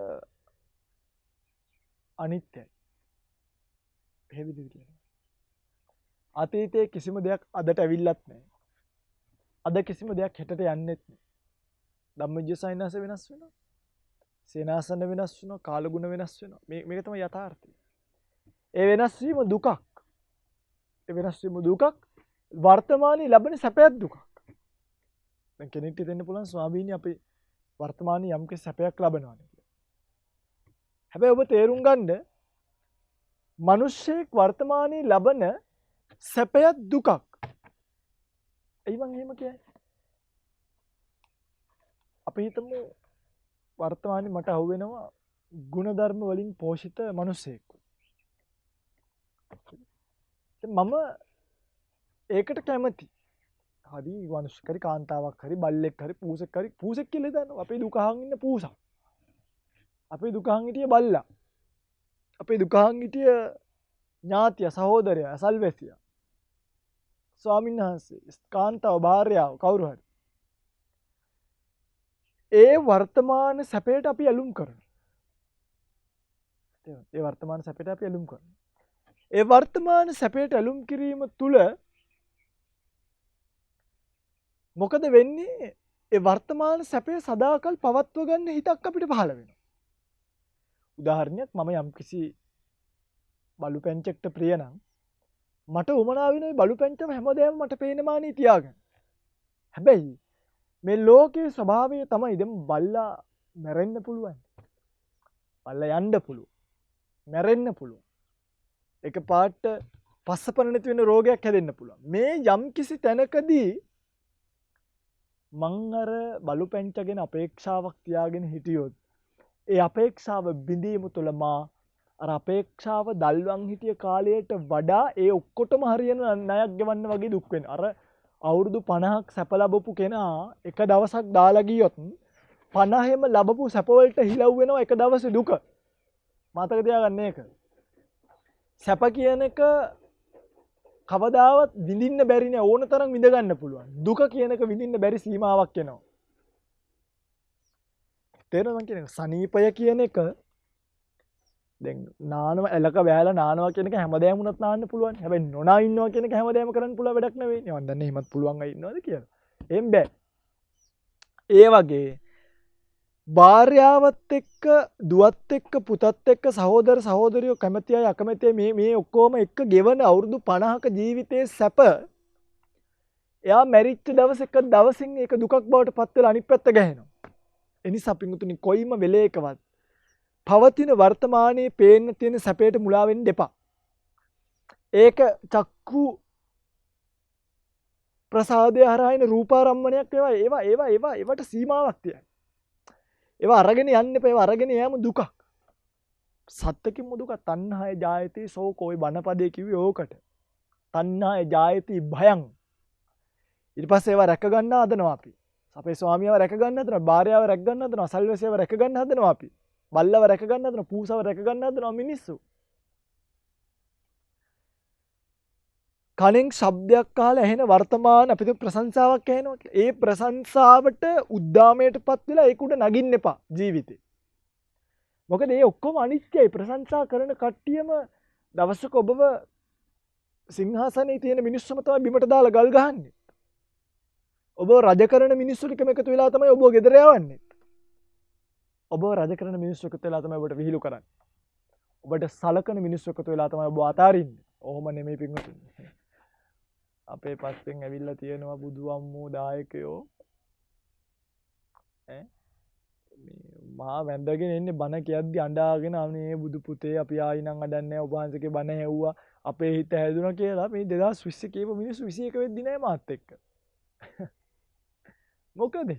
අනිත්‍යයි. ඒ විදිහට කියනවා. අතීතයේ කිසිම දෙයක් අදට ඇවිල්ලත් නැහැ. අද කිසිම දෙයක් හෙටට යන්නෙත් නැහැ. ධම්මජ්ජ සයින්ස් වෙනස් වෙනවා. සේනාසන වෙනස් වෙනවා, කාලගුණ වෙනස් වෙනවා. මේක තමයි යථාර්ථය. ඒ වෙනස් වීම දුකක්. ඒ වෙනස් වීම දුකක් වර්තමානයේ ලැබෙන සැපයක් දුකක්. දැන් කෙනෙක්ට දෙන්න පුළුවන් ස්වාමීනි අපි වර්තමානයේ යම්කිසි සැපයක් ලබනවා කියලා. හැබැයි ඔබ තේරුම් ගන්න මිනිස්සෙක් වර්තමානයේ ලබන සැපයක් දුකක්. එයි මං එහෙම කියන්නේ. අපි හිතමු වර්තමානයේ මට අහු වෙනවා ಗುಣධර්ම වලින් පෝෂිත මිනිසෙක්. මම ඒකට කැමති. හරි වනුෂ්කරි කාන්තාවක් හරි බල්ලෙක් හරි පූසෙක් කියලා හිතනවා. අපේ දුකහන් ඉන්න පූසා. අපේ දුකහන් හිටිය බල්ලා. අපේ දුකහන් හිටිය ඥාතිය සහෝදරයා සල්වැසියා. ස්වාමීන් වහන්සේ කාන්තාව භාර්යාව කවුරු හරි. ඒ වර්තමාන සැපයට අපි ඇලුම් කරනවා. ඒ වර්තමාන සැපයට අපි ඇලුම් කරනවා. ඒ වර්තමාන සැපයට ඇලුම් කිරීම තුළ මොකද වෙන්නේ? ඒ වර්තමාන සැපය සදාකල් පවත්ව ගන්න හිතක් අපිට පහළ වෙනවා. උදාහරණයක් මම යම්කිසි බලු පැංචෙක්ට ප්‍රිය නම් මට උමනා වෙන බලු පැංචම හැමදේම මට පේන මානේ තියාගන්න. හැබැයි මේ ලෝකයේ ස්වභාවය තමයි දැන් බල්ලා මැරෙන්න පුළුවන්. බල්ලා යන්න පුළුවන්. මැරෙන්න පුළුවන්. එක පාට පස්සපන නැති වෙන රෝගයක් හැදෙන්න පුළුවන්. මේ යම් කිසි තැනකදී මං අර බලු පැංචගෙන අපේක්ෂාවක් තියාගෙන හිටියොත් ඒ අපේක්ෂාව බිඳීම තුළ මා අර අපේක්ෂාව දල්වන් හිටිය කාලයට වඩා ඒ ඔක්කොටම හරියන ණයක් ගෙවන්න වගේ දුක් වෙනවා. අර අවුරුදු 50ක් සැප ලැබපු කෙනා එක දවසක් දාලා ගියොත් 50ෙම ලැබපු සැප වලට හිලව් වෙනවා එක දවසේ දුක. මතක තියාගන්න මේක. සැප කියන එක කවදාවත් විඳින්න බැරි නෑ, ඕන තරම් විඳ ගන්න පුළුවන්. දුක කියන එක විඳින්න බැරි සීමාවක් එනවා. තේරෙනවද මං කියන්නේ? සනීපය කියන එක දැන් නානව එලක වැයලා නානවා කියන එක හැමදේම උනත් නාන්න පුළුවන්. හැබැයි නොනා ඉන්නවා කියන එක හැමදේම කරන්න පුළුවන් වැඩක් නෙවෙයි. මම දන්නේ එහෙමත් පුළුවන් අය ඉන්නවද කියලා. එහෙම බෑ. ඒ වගේ භාර්යාවත් එක්ක දුවත් එක්ක පුතත් එක්ක සහෝදර සහෝදරියෝ කැමති අය අකමැති අය මේ ඔක්කොම එක්ක ගෙවන අවුරුදු 50ක ජීවිතයේ සැප එයා මැරිච්ච දවස් එක දවසින් ඒක දුකක් බවට පත් වෙලා අනිත් පැත්ත ගහනවා. එනිසා පිඟුතුනි කොයිම වෙලේකවත් පවතින වර්තමානයේ පේන්න තියෙන සැපයට මුලා වෙන්න එපා. ඒක චක්කු ප්‍රසාදය හරහායින රූපාරම්මණයක් ඒවට සීමාවක් තියෙනවා. ඒවා අරගෙන යන්න එපා. ඒවා අරගෙන යෑම දුකක්. සත්‍යකින්ම දුක. තණ්හාය ජායති සෝකෝ. ඔය බණපදේ කිව්වේ ඕකට. තණ්හාය ජායති භයං. ඊට පස්සේ ඒවා රැක ගන්න හදනවා අපි. අපේ ස්වාමියාව රැක ගන්න හදනවා, භාර්යාව රැක ගන්න හදනවා, අසල්වැසියව රැක ගන්න හදනවා අපි. බල්ලව රැක ගන්න හදනවා, පූසව රැක ගන්න හදනවා මිනිස්සු. කණෙන් ශබ්දයක් අහලා ඇහෙන වර්තමාන අපිට ප්‍රශංසාවක් ඇහෙනවා. ඒ ප්‍රශංසාවට උද්දාමයටපත් වෙලා ඒක උඩ නගින්න එපා ජීවිතේ. මොකද මේ ඔක්කොම අනිත්‍යයි. ප්‍රශංසා කරන කට්ටියම දවසක ඔබව සිංහාසනයේ තියෙන මිනිස්සුම තමයි බිමට දාලා ගල් ගහන්නේ. ඔබ රජ කරන මිනිස්සු ටිකම එකතු වෙලා තමයි ඔබව ගෙදර යවන්නේ. ඔබ රජ කරන මිනිස්සු එකතු වෙලා තමයි ඔබට විහිළු කරන්නේ. ඔබට සලකන මිනිස්සු එකතු වෙලා තමයි ඔබ අතාරින්නේ. ඔහොම නෙමෙයි පින්වතුනි. අපේ පස්සෙන් ඇවිල්ලා තියෙනවා බුදු අම්මෝ දායකයෝ. මේ මහා වැඳගෙන ඉන්නේ බණ කියද්දි අඬාගෙන අනේ බුදු පුතේ අපි ආයි නම් අඬන්නේ නැහැ, ඔබ වහන්සේගේ බණ ඇහුවා අපේ හිත හැදුණා කියලා. මේ 2020 කියපු මිනිස්සු 21 වෙද්දි නෑ මාත් එක්ක. මොකද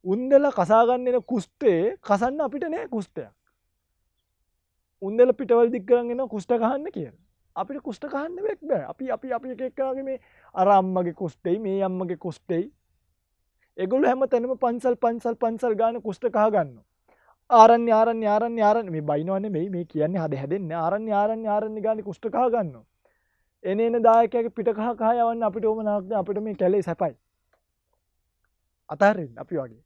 උන්දලා කසා ගන්න එන කුෂ්ඨේ කසන්න අපිට නෑ කුෂ්ඨයක්. උන්දලා පිටවල දික් කරන් එනවා කුෂ්ඨ කහන්න කියලා. අපිට කුෂ්ඨ කහන්න බෑ. අපි එක එක්කගේ මේ අර අම්මගේ කුෂ්ඨෙයි මේ අම්මගේ කුෂ්ඨෙයි ඒගොල්ලෝ හැමතැනම පන්සල් ගාන කුෂ්ඨ කහ ගන්නවා. ආරණ්‍ය මේ බයිනව නෙමෙයි මේ කියන්නේ හැදෙන්නේ ආරණ්‍ය ගාන කුෂ්ඨ කහ ගන්නවා. එනේන දායකයාගේ පිට කහ යවන්න අපිට ඕම නාක්ද අපිට මේ කැලේ සැපයි. අතාරින්න අපි වගේ.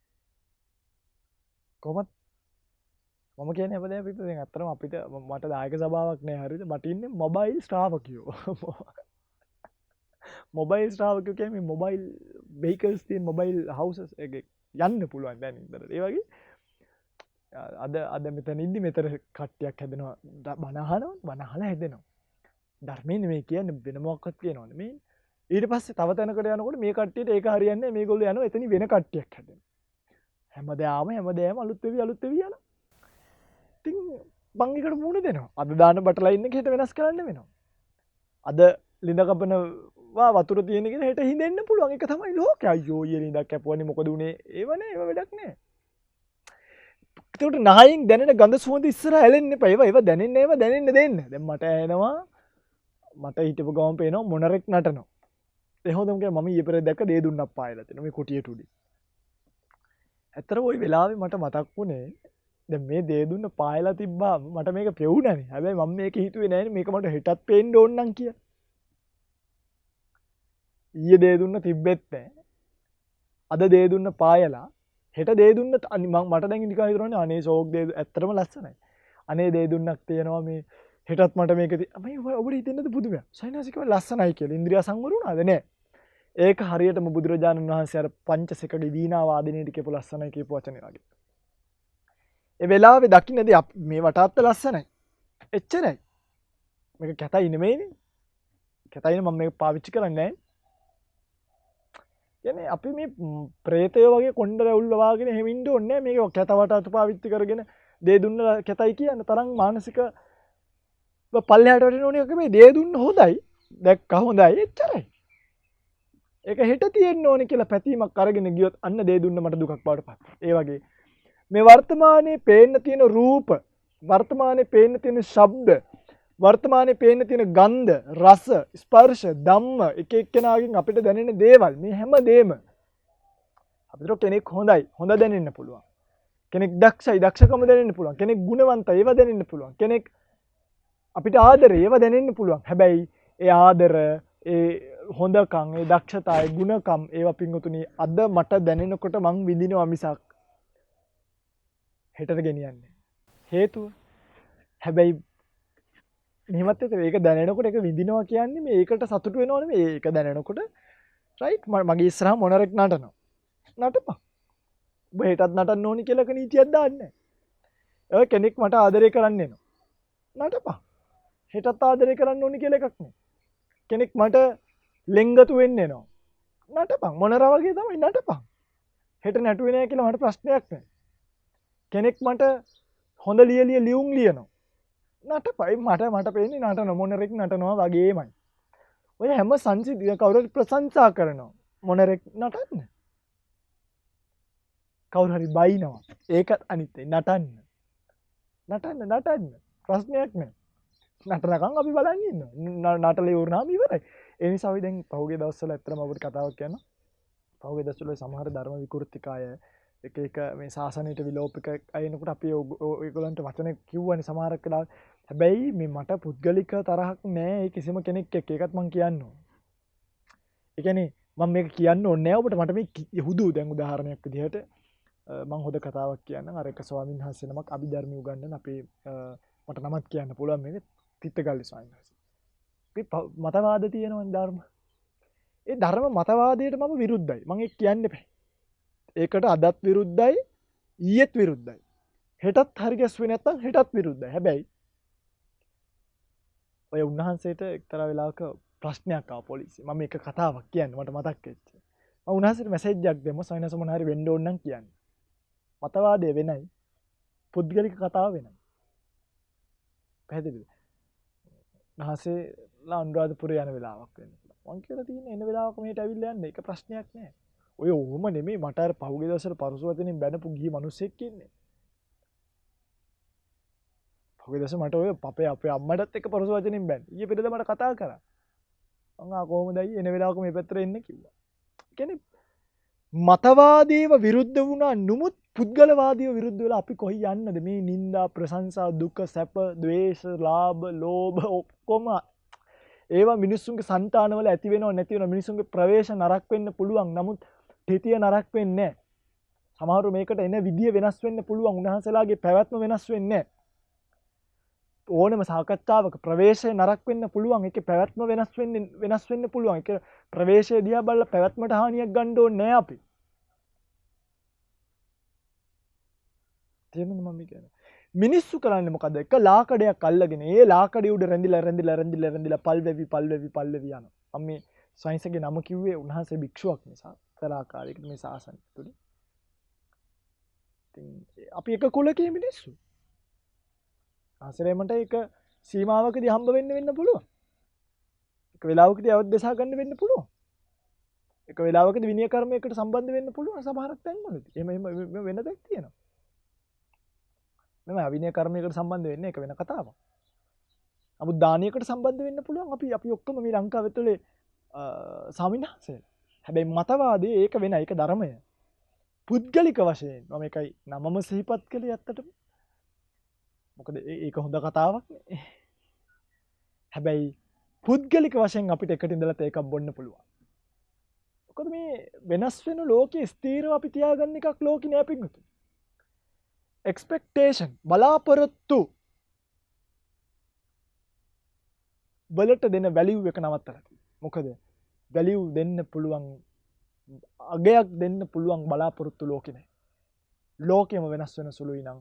කොහොමද මම කියන්නේ හැමදේම පිට දැන් අත්‍තරම අපිට මට දායක සභාවක් නෑ හරියද? මට ඉන්නේ මොබයිල් ශ්‍රාවකයෝ. මොබයිල් ශ්‍රාවකයෝ කියන්නේ මේ මොබයිල් වෙහිකල්ස් තියෙන මොබයිල් හවුසස් එක යන්න පුළුවන් දැන් ඉඳලා. ඒ වගේ අද මෙතන ඉඳි මෙතන කට්ටියක් හැදෙනවා බණ අහලා හැදෙනවා. ධර්මයේ නෙමෙයි කියන්නේ වෙන මොකක්වත් කියනවා නෙමෙයි. ඊට පස්සේ තව තැනකට යනකොට මේ කට්ටියට ඒක හරියන්නේ නැහැ. මේගොල්ලෝ යනවා එතනින් වෙන කට්ටියක් හැදෙනවා. හැමදාම අලුත් වෙවි යනවා. ඉතින් මං එකට මූණ දෙනවා. අද දාන බටලා ඉන්න කෙහෙට වෙනස් කරන්න වෙනවා. අද ලිඳ කපනවා වතුර තියෙන කෙන හෙට හිඳෙන්න පුළුවන්. ඒක තමයි ලෝකය. අයියෝ ඊයේ ලිඳක් කැපුවනේ මොකද උනේ? ඒව වැඩක් නෑ. ඒකට නහයින් දැනෙන ගඳ සුවඳ ඉස්සර ඇලෙන්න එපා. ඒව දැනෙන්න දෙන්න. දැන් මට ඇහෙනවා මට හිටපු ගමන් පේනවා මොනරෙක් නටනවා. ඒ හොඳම කියන්නේ මම ඊයේ පෙරේද දැක්ක දේ දුන්නක් පායලා තියෙනවා මේ කුටියට උඩින්. ඇත්තටම ওই වෙලාවේ මට මතක් වුණේ දැන් මේ දේ දුන්න පායලා තිබ්බා මට මේක පෙවුණානේ. හැබැයි මම මේක හිතුවේ නෑනේ මේක මට හෙටත් පේන්න ඕන නම් කියලා. ඊයේ දේ දුන්න තිබ්බෙත් නෑ. අද දේ දුන්න පායලා හෙට දේ දුන්න මට දැන් නිකන් හිතනවානේ අනේ ෂෝක් දේ ඇත්තටම ලස්සනයි. අනේ දේ දුන්නක් තියෙනවා මේ හෙටත් මට මේක මම ඔබට හිතෙන්නද පුදුමයක්. සයින්සිකව ලස්සනයි කියලා ඉන්ද්‍රිය සංවර වුණාද නෑ. ඒක හරියටම බුදුරජාණන් වහන්සේ අර පංචසිකගේ වීණා වාදනයේට කියපු ලස්සනයි කියපු වචනේ වගේ. ඒ වෙලාවේ දකින්නදී මේ වටාත්ත ලස්සනයි. එච්චරයි. මේක කැතයි නෙමෙයිනේ. කැතයිනේ මම මේක පාවිච්චි කරන්නේ නැහැ. කියන්නේ අපි මේ ප්‍රේතය වගේ කොණ්ඩ රැවුල් වවාගෙන එහෙම ඉන්න ඕනේ නැහැ. මේක කැත වටාත්ත පාවිච්චි කරගෙන දේ දුන්න කැතයි කියන තරම් මානසික ඔබ පල්ලෙහාට වටින ඕනේ එක මේ දේ දුන්න හොඳයි. දැක්ක හොඳයි එච්චරයි. ඒක හෙට තියෙන්න ඕනේ කියලා පැතීමක් අරගෙන ගියොත් අන්න දේ දුන්න මට දුකක් බවට පත්. ඒ වගේ මේ වර්තමානයේ පේන්න තියෙන රූප, වර්තමානයේ පේන්න තියෙන ශබ්ද, වර්තමානයේ පේන්න තියෙන ගන්ධ, රස, ස්පර්ශ, ධම්ම එක එක්කෙනාගෙන් අපිට දැනෙන දේවල් මේ හැම දෙම අපිට කෙනෙක් හොඳයි, හොඳ දැනෙන්න පුළුවන්. කෙනෙක් දක්ෂයි, දක්ෂකම දැනෙන්න පුළුවන්. කෙනෙක් ගුණවන්තයි, ඒව දැනෙන්න පුළුවන්. කෙනෙක් අපිට ආදරේ, ඒව දැනෙන්න පුළුවන්. හැබැයි ඒ ආදර, ඒ හොඳකම්, ඒ දක්ෂතා, ඒ ගුණකම් ඒවා පිංගුතුනි අද මට දැනෙනකොට මං විඳිනවා මිසක් හෙටට ගෙනියන්නේ. හේතුව හැබැයි මෙහෙමත් ඒක දැනෙනකොට ඒක විඳිනවා කියන්නේ මේකට සතුටු වෙනව නෙමෙයි. ඒක දැනෙනකොට රයිට් මගේ ඉස්සරහා මොනරෙක් නටනවා. නටපන්. ඔබ හෙටත් නටන්න ඕනි කියලා නීතියක් දාන්නේ නැහැ. ඔය කෙනෙක් මට ආදරය කරන්න එනවා. නටපන්. හෙටත් ආදරය කරන්න ඕනි කියලා එකක් නෑ. කෙනෙක් මට ලෙන්ගතු වෙන්න එනවා. නටපන්. මොනරා වගේ තමයි නටපන්. හෙට නැටුවේ නැහැ කියලා මට ප්‍රශ්නයක් නැහැ. කෙනෙක් මට හොඳ ලියුම් ලියනවා. නටපයි මට පේන්නේ නටන මොනරෙක් නටනවා වගේමයි. ඔය හැම සංසිද්ධිය කවුරු ප්‍රශංසා කරනවා. මොනරෙක් නටන්න. කවුරු හරි බයිනවා. ඒකත් අනිත්යි නටන්න. නටන්න ප්‍රශ්නයක් නැහැ. නටනකම් අපි බලන් ඉන්නවා. නටලේ වුණාම ඉවරයි. ඒ නිසා අපි දැන් පහුගිය දවස්වල ඇත්තටම ඔබට කතාවක් කියන්න. පහුගිය දවස්වල සමහර ධර්ම විකෘතිකාය එක මේ ශාසනයට විලෝපක අයනකොට අපි ඔයගොල්ලන්ට වචන කිව්වනේ සමහරක් වෙලාවට. හැබැයි මේ මට පුද්ගලික තරහක් නෑ ඒ කිසිම කෙනෙක් එක්ක. ඒකත් මම කියන්න ඕන. ඒ කියන්නේ මම මේක කියන්න ඕනේ නෑ ඔබට. මට මේ හුදු දැන් උදාහරණයක් විදිහට මම හොද කතාවක් කියන්නම්. අර එක ස්වාමීන් වහන්සේ නමක් අභිධර්ම උගන්වන අපේ මට නමත් කියන්න පුළුවන් මේක තිත්තගල්ලි ස්වාමීන් වහන්සේ. අපි මතවාද තියෙනවනේ ධර්ම. ඒ ධර්ම මතවාදයට මම විරුද්ධයි. මම ඒක කියන්න බෑ. ඒකට අදත් විරුද්ධයි, ඊයේත් විරුද්ධයි. හෙටත් හරි ගැස්සුවේ නැත්තම් හෙටත් විරුද්ධයි. හැබැයි ඔය උන්වහන්සේට එක්තරා වෙලාවක ප්‍රශ්නයක් ආවා පොලිසිය. මම මේක කතාවක් කියන්න මට මතක් වෙච්ච. මම උන්වහන්සේට මැසේජ් එකක් දෙමු සයිනස මොන හරි වෙන්න ඕන නම් කියන්න. මතවාදය වෙනයි, පුද්ගලික කතාව වෙනයි. පැහැදිලිද? උන්වහන්සේලා අනුරාධපුරේ යන වෙලාවක් වෙන්න. මං කියලා තියෙන එන වෙලාවක මෙහෙට ඇවිල්ලා යන්න. ඒක ප්‍රශ්නයක් නෑ. ඔය ඕම නෙමෙයි මට අර පහුගිය දවස්වල පරුස වචනෙන් බැනපු ගිහි මිනිස්සෙක් ඉන්නේ. පහුගිය දවසේ මට ඔය අපේ අම්මටත් එක්ක පරුස වචනෙන් බැන්න. ඊයේ පෙරේද මට කතා කරා. මං කොහොමද අයියේ එන වෙලාවක මේ පැත්තට එන්න කිව්වා. කියන්නේ මතවාදීව විරුද්ධ වුණා නුමුත් පුද්ගලවාදීව විරුද්ධ වෙලා අපි කොහි යන්නද මේ නිന്ദා ප්‍රශංසා දුක සැප ද්වේෂ ලාභ ලෝභ ඔක්කොම ඒවා මිනිස්සුන්ගේ సంతානවල ඇති වෙනව නැති වෙනව මිනිස්සුන්ගේ ප්‍රවේශ නරක වෙන්න පුළුවන් නමුත් තෙතිය නරක වෙන්නේ නැහැ. සමහරව මේකට එන විදිය වෙනස් වෙන්න පුළුවන්. උන්වහන්සේලාගේ පැවැත්ම වෙනස් වෙන්නේ නැහැ. ඕනම සාකච්ඡාවක ප්‍රවේශය නරක වෙන්න පුළුවන්. ඒකේ පැවැත්ම වෙනස් වෙන්න පුළුවන්. ඒක ප්‍රවේශය දිහා බලලා පැවැත්මට හානියක් ගන්න ඕනේ නැහැ අපි. තේරුණාද මම කියන්නේ? මිනිස්සු කරන්නේ මොකද? එක ලාකඩයක් අල්ලගෙන ඒ ලාකඩේ උඩ රැඳිලා පල් වෙවි යනවා. මම මේ සයින්සගේ නම කිව්වේ උන්වහන්සේ භික්ෂුවක් නිසා. තරාකාරයකට මේ සාසනය තුල. ඉතින් අපි එක කුලකේ මිනිස්සු. ආශ්‍රයමට ඒක සීමාවකදී හම්බ වෙන්න පුළුවන්. එක වෙලාවකදී අවද් දසා ගන්න වෙන්න පුළුවන්. එක වෙලාවකදී විනය කර්මයකට සම්බන්ධ වෙන්න පුළුවන් සමහරක් තැන්වලදී. එහෙම වෙන දෙයක් තියෙනවා. මෙම අවිනය කර්මයකට සම්බන්ධ වෙන්නේ එක වෙන කතාවක්. නමුත් දානයකට සම්බන්ධ වෙන්න පුළුවන්. අපි ඔක්කොම මේ ලංකාව ඇතුලේ ස්වාමින්වහන්සේලා. හැබැයි මතවාදී ඒක වෙන ඒක ධර්මය. පුද්ගලික වශයෙන් මම එකයි නමම සිහිපත් කළේ ඇත්තටම. මොකද ඒක හොඳ කතාවක් නේ. හැබැයි පුද්ගලික වශයෙන් අපිට එකට ඉඳලා තේකක් බොන්න පුළුවන්. මොකද මේ වෙනස් වෙන ලෝකයේ ස්ථීරව අපි තියාගන්න එකක් ලෝකේ නෑ පිටුතු. expectation බලාපොරොත්තු වලට දෙන value එක නවත්තලා තියෙනවා. මොකද value දෙන්න පුළුවන් අගයක් දෙන්න පුළුවන් බලාපොරොත්තු ලෝකේ නැහැ. ලෝකෙම වෙනස් වෙන සුළුයි නම්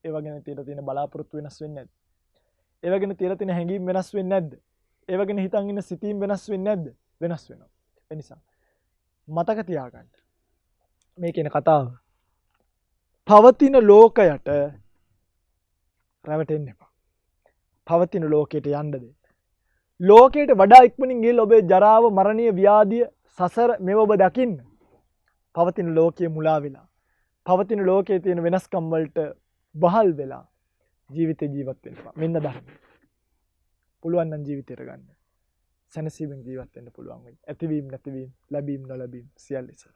ඒව ගැන තියලා තියෙන බලාපොරොත්තු වෙනස් වෙන්නේ නැද්ද? ඒව ගැන තියලා තියෙන හැඟීම් වෙනස් වෙන්නේ නැද්ද? ඒව ගැන හිතන් ඉන්න සිතීම් වෙනස් වෙන්නේ නැද්ද? වෙනස් වෙනවා. ඒ නිසා මතක තියාගන්න. මේ කියන කතාව පවතින ලෝකයට රැවටෙන්න එපා. පවතින ලෝකයට යන්න දෙන්න. ලෝකයට වඩා ඉක්මනින් ගිහිල්ලා ඔබේ ජරාව, මරණය, ව්‍යාධිය, සසර මේව ඔබ දකින්න. පවතින ලෝකයේ මුලා වෙලා, පවතින ලෝකයේ තියෙන වෙනස්කම් වලට බහල් වෙලා ජීවිතේ ජීවත් වෙන්න. මෙන්න ධර්ම. පුළුවන් නම් ජීවිතේට ගන්න. සැනසීමෙන් ජීවත් වෙන්න පුළුවන් වෙයි. ඇතිවීම නැතිවීම, ලැබීම නොලැබීම සියල්ල ඉස්සර.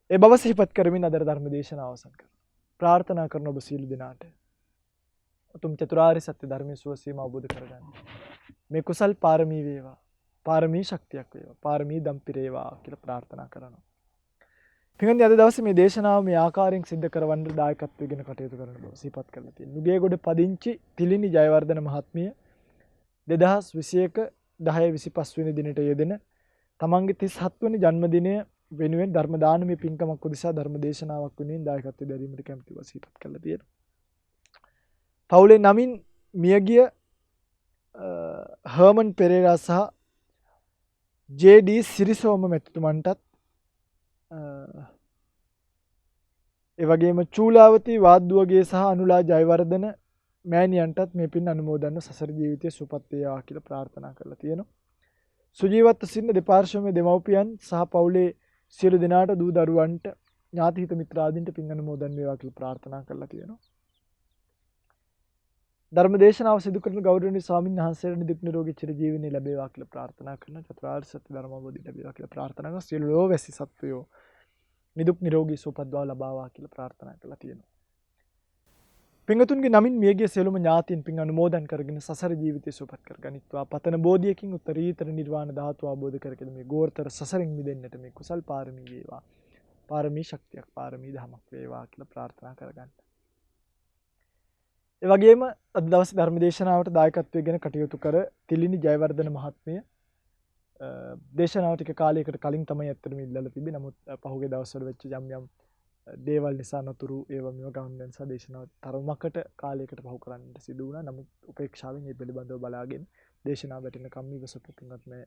ඒ බව සිහිපත් කරමින් අද ධර්ම දේශනාව අවසන් කරනවා. ප්‍රාර්ථනා කරන ඔබ සියලු දෙනාට උතුම් චතුරාර්ය සත්‍ය ධර්මයේ සුවසීම අවබෝධ කරගන්න. මේ කුසල් පාරමී වේවා. පාරමී ශක්තියක් වේවා. පාරමී දම් පිරේවා කියලා ප්‍රාර්ථනා කරනවා. පින්වත්නි අද දවසේ මේ දේශනාව මේ ආකාරයෙන් සිද්ධ කරවන්න දායකත්වයෙන් කටයුතු කරන බව සිහිපත් කරලා තියෙනවා. නුගේගොඩ පදිංචි තිලිනි ජයවර්ධන මහත්මිය 2021 10/25 වෙනි දිනට යෙදෙන තමන්ගේ 37 වෙනි ජන්මදිනය වෙනුවෙන් ධර්ම දානමය පින්කමක් උදෙසා ධර්ම දේශනාවක් වෙනුවෙන් දායකත්වයෙන් දැරීමට කැමැතිව සිහිපත් කරලා තියෙනවා. පවුලේ නමින් මියගිය හර්මන් පෙරේරා සහ ජේ.ඩී. සිරිසෝම මැතිතුමන්ටත් ඒ වගේම චූලාවතී වාද්දුවගේ සහ අනුලා ජයවර්ධන මෑණියන්ටත් මේ පින් අනුමෝදන්ව සසර ජීවිතයේ සුවපත් වේවා කියලා ප්‍රාර්ථනා කරලා තියෙනවා. සුජීවත්ව සිටින දෙපාර්ශ්වයේ දෙමව්පියන් සහ පවුලේ සියලු දෙනාට දූ දරුවන්ට ඥාති හිත මිත්‍රාදීන්ට පින් අනුමෝදන් වේවා කියලා ප්‍රාර්ථනා කරලා තියෙනවා. ධර්ම දේශනාව සිදු කරන ගෞරවනීය ස්වාමීන් වහන්සේට නිදුක් නිරෝගී චිර ජීවනයේ ලැබේවා කියලා ප්‍රාර්ථනා කරන චතුරාර්ය සත්‍ය ධර්ම අවබෝධය ලැබේවා කියලා ප්‍රාර්ථනා කරන සියලු ලෝවැසි සත්වයෝ නිදුක් නිරෝගී සුවපත් බව ලබාවා කියලා ප්‍රාර්ථනා කරලා තියෙනවා. පින්වතුන්ගේ නමින් මියගිය සියලුම ඥාතීන් පින් අනුමෝදන් කරගෙන සසර ජීවිතය සුවපත් කරගනිත්වා. පතන බෝධියකින් උත්තරීතර නිර්වාණ ධාතුව අවබෝධ කරගෙන මේ ගෝරතර සසරින් මිදෙන්නට මේ කුසල් පාරමී වේවා. පාරමී ශක්තියක් පාරමී ධමයක් වේවා කියලා ප්‍රාර්ථනා කරගන්න. ඒ වගේම අද දවසේ ධර්ම දේශනාවට දායකත්වයෙන් කටයුතු කර තිලිනි ජයවර්ධන මහත්මිය දේශනාව ටික කාලයකට කලින් තමයි ඇත්තටම ඉල්ලලා තිබේ. නමුත් පහුගිය දවස්වල වෙච්ච යම් දේවල් නිසා නතුරු ඒවා මේව ගමන් නිසා දේශනාව තරමකට කාලයකට පහු කරන්නට සිදු වුණා. නමුත් උපේක්ෂාවෙන් මේ පිළිබඳව බලාගෙන දේශනාව වැටෙනකම් ඉවසපු පින්වත් මේ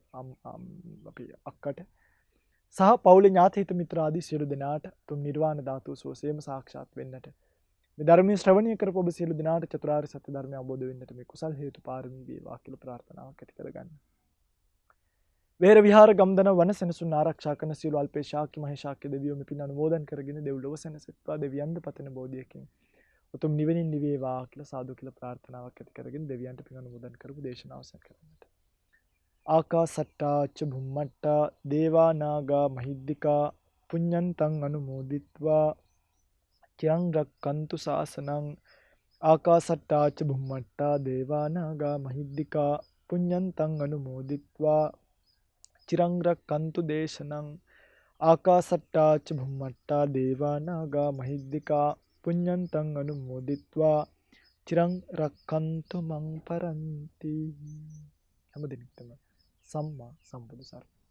අපි අක්කට සහ පවුලේ ඥාති හිත මිත්‍ර ආදී සියලු දෙනාට තුන් නිර්වාණ ධාතුව සෝසේම සාක්ෂාත් වෙන්නට මේ ධර්මයේ ශ්‍රවණය කරපු ඔබ සියලු දෙනාට චතුරාර්ය සත්‍ය ධර්මය අවබෝධ වෙන්නට මේ කුසල් හේතු පාරමී වේවා කියලා ප්‍රාර්ථනාවක් ඇති කරගන්න. වේර විහාර ගම්දන වන සෙනසුන් ආරක්ෂා කරන සියලු අල්පේ ශාක්‍ය මහේශාක්‍ය දෙවියෝ මේ පින් අනුමෝදන් කරගෙන දෙව්ලොව සැනසෙත්වා දෙවියන්ද පතන බෝධියකින් උතුම් නිවෙනින් නිවේවා කියලා සාදු කියලා ප්‍රාර්ථනාවක් ඇති කරගෙන දෙවියන්ට පින් අනුමෝදන් කරපු දේශනාව සැක කරන්නට. ආකාසට්ටා ච භුම්මට්ටා දේවා නාග මහිද්దికා පුඤ්ඤන්තං අනුමෝදිත්වා චිරං රක්칸තු ශාසනං. ආකාසට්ටා ච භුම්මට්ටා දේවා නාග මහිද්దికා පුඤ්ඤන්තං අනුමෝදිත්වා චිරං රක්칸තු දේශනං. ආකාසට්ටා ච භුම්මට්ටා දේවා නාග මහිද්దికා පුඤ්ඤන්තං අනුමෝදිත්වා චිරං රක්칸තු මං පරන්ති. හැම දිනෙකටම සම්මා සම්බුදු සරණයි.